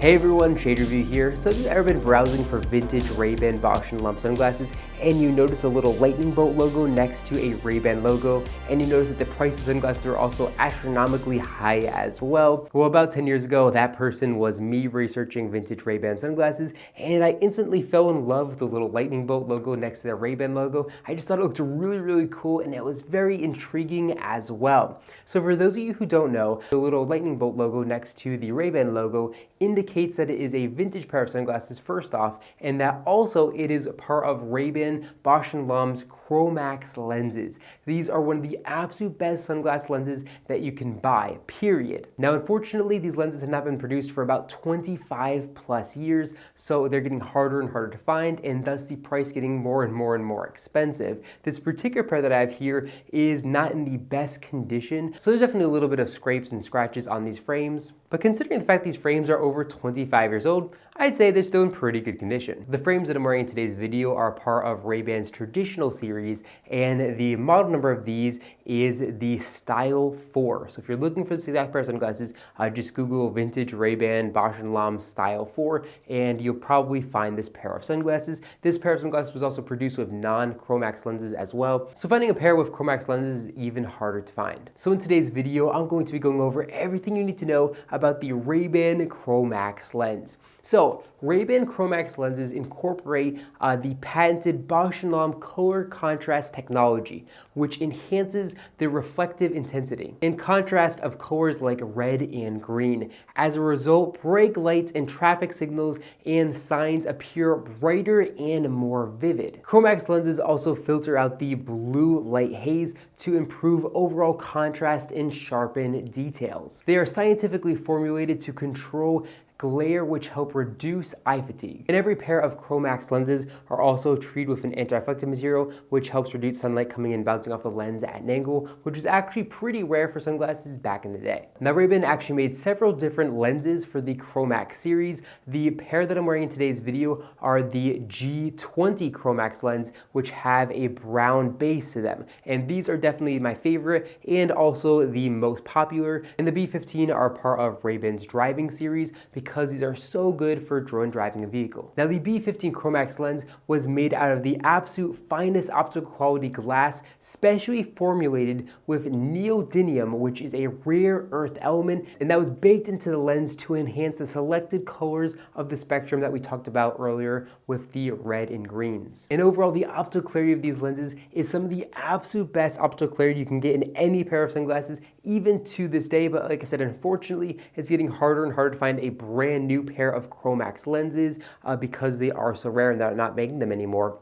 Hey everyone, Shade Review here. So have you ever been browsing for vintage Ray-Ban Bausch & Lomb sunglasses and you notice a little lightning bolt logo next to a Ray-Ban logo and you notice that the price of sunglasses are also astronomically high as well? Well, about 10 years ago, that person was me researching vintage Ray-Ban sunglasses and I instantly fell in love with the little lightning bolt logo next to their Ray-Ban logo. I just thought it looked really cool and it was very intriguing as well. So for those of you who don't know, the little lightning bolt logo next to the Ray-Ban logo indicates that it is a vintage pair of sunglasses first off, and that also it is part of Ray-Ban Bausch & Lomb's Chromax lenses. These are one of the absolute best sunglass lenses that you can buy, period. Now, unfortunately, these lenses have not been produced for about 25 plus years, so they're getting harder and harder to find, and thus the price getting more and more expensive. This particular pair that I have here is not in the best condition, so there's definitely a little bit of scrapes and scratches on these frames. But considering the fact these frames are over 25 years old, I'd say they're still in pretty good condition. The frames that I'm wearing in today's video are part of Ray-Ban's traditional series, and the model number of these is the Style 4. So if you're looking for this exact pair of sunglasses, just Google vintage Ray-Ban Bausch & Lomb Style 4, and you'll probably find this pair of sunglasses. This pair of sunglasses was also produced with non-Chromax lenses as well, so finding a pair with Chromax lenses is even harder to find. So in today's video, I'm going to be going over everything you need to know about the Ray-Ban Chromax lens. So, Ray-Ban Chromax lenses incorporate the patented Bausch & Lomb color contrast technology, which enhances the reflective intensity, in contrast of colors like red and green. As a result, brake lights and traffic signals and signs appear brighter and more vivid. Chromax lenses also filter out the blue light haze to improve overall contrast and sharpen details. They are scientifically formulated to control glare, which help reduce eye fatigue. And every pair of Chromax lenses are also treated with an anti-reflective material, which helps reduce sunlight coming in bouncing off the lens at an angle, which is actually pretty rare for sunglasses back in the day. Now, Ray-Ban actually made several different lenses for the Chromax series. The pair that I'm wearing in today's video are the G20 Chromax lens, which have a brown base to them. And these are definitely my favorite and also the most popular. And the B15 are part of Ray-Ban's driving series because these are so good for driving a vehicle. Now, the B15 Chromax lens was made out of the absolute finest optical quality glass, specially formulated with neodymium, which is a rare earth element, and that was baked into the lens to enhance the selected colors of the spectrum that we talked about earlier with the red and greens. And overall, the optical clarity of these lenses is some of the absolute best optical clarity you can get in any pair of sunglasses, even to this day. But like I said, unfortunately, it's getting harder and harder to find a brand new pair of Chromax lenses because they are so rare and they're not making them anymore.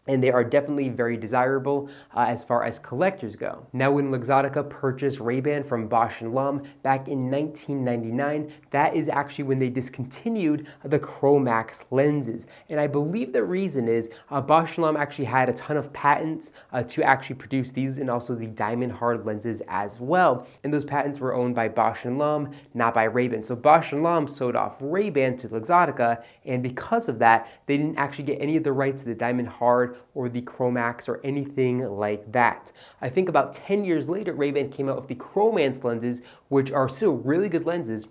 And they are definitely very desirable as far as collectors go. Now, when Luxottica purchased Ray-Ban from Bausch & Lomb back in 1999, that is actually when they discontinued the Chromax lenses. And I believe the reason is Bausch & Lomb actually had a ton of patents to actually produce these, and also the diamond hard lenses as well. And those patents were owned by Bausch & Lomb, not by Ray-Ban. So Bausch & Lomb sold off Ray-Ban to Luxottica, and because of that, they didn't actually get any of the rights to the diamond hard or the Chromax or anything like that. I think about 10 years later, Ray-Ban came out with the Chromax lenses, which are still really good lenses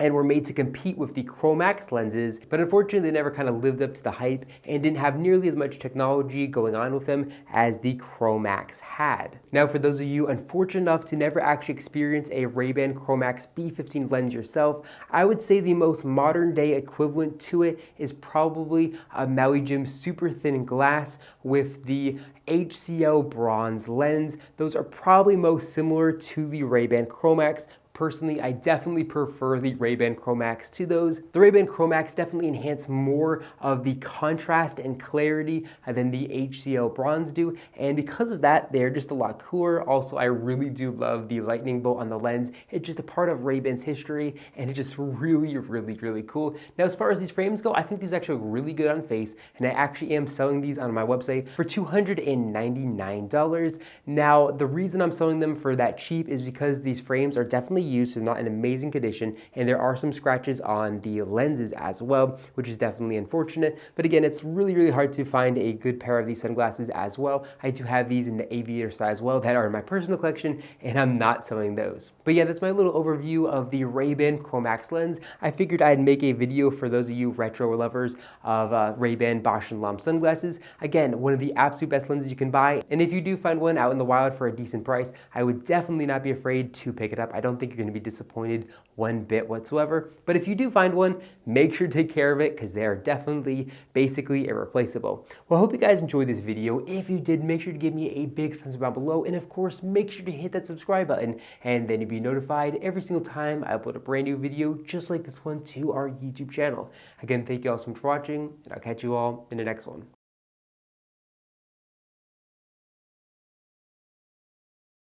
and were made to compete with the Chromax lenses, but unfortunately they never kind of lived up to the hype and didn't have nearly as much technology going on with them as the Chromax had. Now, for those of you unfortunate enough to never actually experience a Ray-Ban Chromax B15 lens yourself, I would say the most modern day equivalent to it is probably a Maui Jim super thin glass with the HCl bronze lens. Those are probably most similar to the Ray-Ban Chromax. Personally, I definitely prefer the Ray-Ban Chromax to those. The Ray-Ban Chromax definitely enhance more of the contrast and clarity than the HCl bronze do, and because of that, they're just a lot cooler. Also, I really do love the lightning bolt on the lens. It's just a part of Ray-Ban's history, and it's just really cool. Now, as far as these frames go, I think these actually look really good on face, and I actually am selling these on my website for $299. Now, the reason I'm selling them for that cheap is because these frames are definitely used, so not in amazing condition, and there are some scratches on the lenses as well, which is definitely unfortunate. But again, it's really hard to find a good pair of these sunglasses as well. I do have these in the aviator style as well that are in my personal collection, and I'm not selling those. But yeah, that's my little overview of the Ray-Ban Chromax lens. I figured I'd make a video for those of you retro lovers of Ray-Ban Bausch & Lomb sunglasses. Again, one of the absolute best lenses you can buy, and if you do find one out in the wild for a decent price, I would definitely not be afraid to pick it up. I don't think you're going to be disappointed one bit whatsoever. But if you do find one, make sure to take care of it because they are definitely basically irreplaceable. Well, I hope you guys enjoyed this video. If you did, make sure to give me a big thumbs up down below, and of course, make sure to hit that subscribe button, and then you'll be notified every single time I upload a brand new video just like this one to our YouTube channel. Again, thank you all so much for watching, and I'll catch you all in the next one.